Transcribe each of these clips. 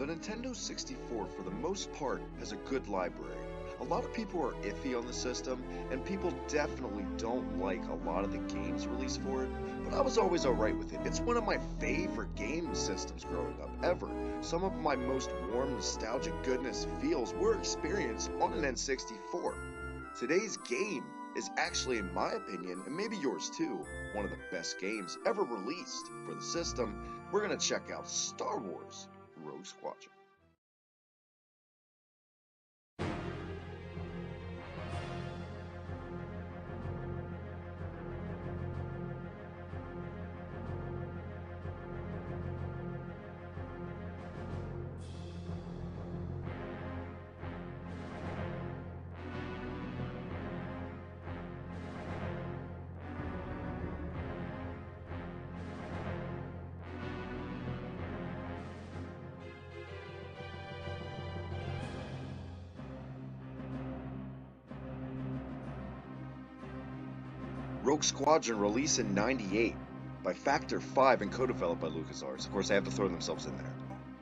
The Nintendo 64, for the most part, has a good library. A lot of people are iffy on the system, and people definitely don't like a lot of the games released for it, but I was always alright with it. It's one of my favorite game systems growing up, ever. Some of my most warm, nostalgic goodness feels were experienced on an N64. Today's game is actually, in my opinion, and maybe yours too, one of the best games ever released for the system. We're going to check out Star Wars Rogue Squadron. Rogue Squadron, released in '98 by Factor 5 and co-developed by LucasArts. Of course, they have to throw themselves in there.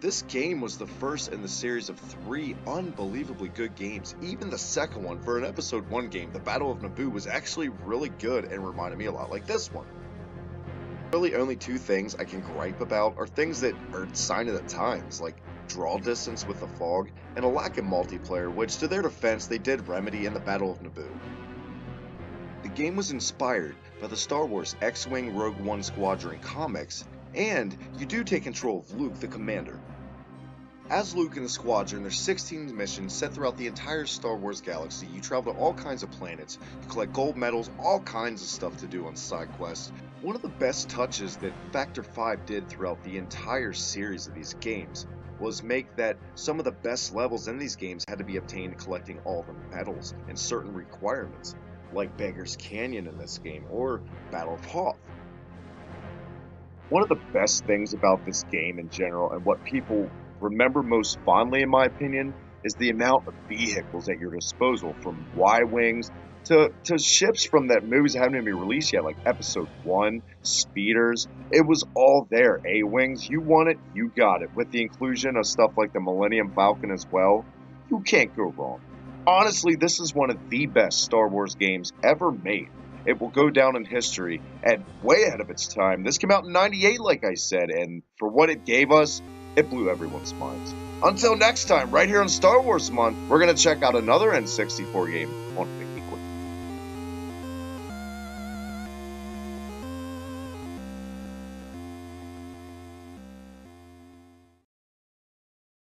This game was the first in the series of 3 unbelievably good games. Even the second one, for an Episode 1 game, the Battle of Naboo, was actually really good and reminded me a lot like this one. Really, only 2 things I can gripe about are things that are a sign of the times, like draw distance with the fog and a lack of multiplayer, which, to their defense, they did remedy in the Battle of Naboo. The game was inspired by the Star Wars X-Wing Rogue One Squadron comics, and you do take control of Luke, the commander. As Luke and the Squadron, there's 16 missions set throughout the entire Star Wars galaxy. You travel to all kinds of planets, you collect gold medals, all kinds of stuff to do on side quests. One of the best touches that Factor 5 did throughout the entire series of these games was make that some of the best levels in these games had to be obtained collecting all the medals and certain requirements, like Beggar's Canyon in this game, or Battle of Hoth. One of the best things about this game in general, and what people remember most fondly in my opinion, is the amount of vehicles at your disposal, from Y-Wings to ships from that movies that haven't even been released yet, like Episode 1, speeders. It was all there. A-Wings, you want it, you got it. With the inclusion of stuff like the Millennium Falcon as well, you can't go wrong. Honestly, this is one of the best Star Wars games ever made. It will go down in history and way ahead of its time. This came out in '98, like I said, and for what it gave us, it blew everyone's minds. Until next time, right here on Star Wars Month, we're going to check out another N64 game on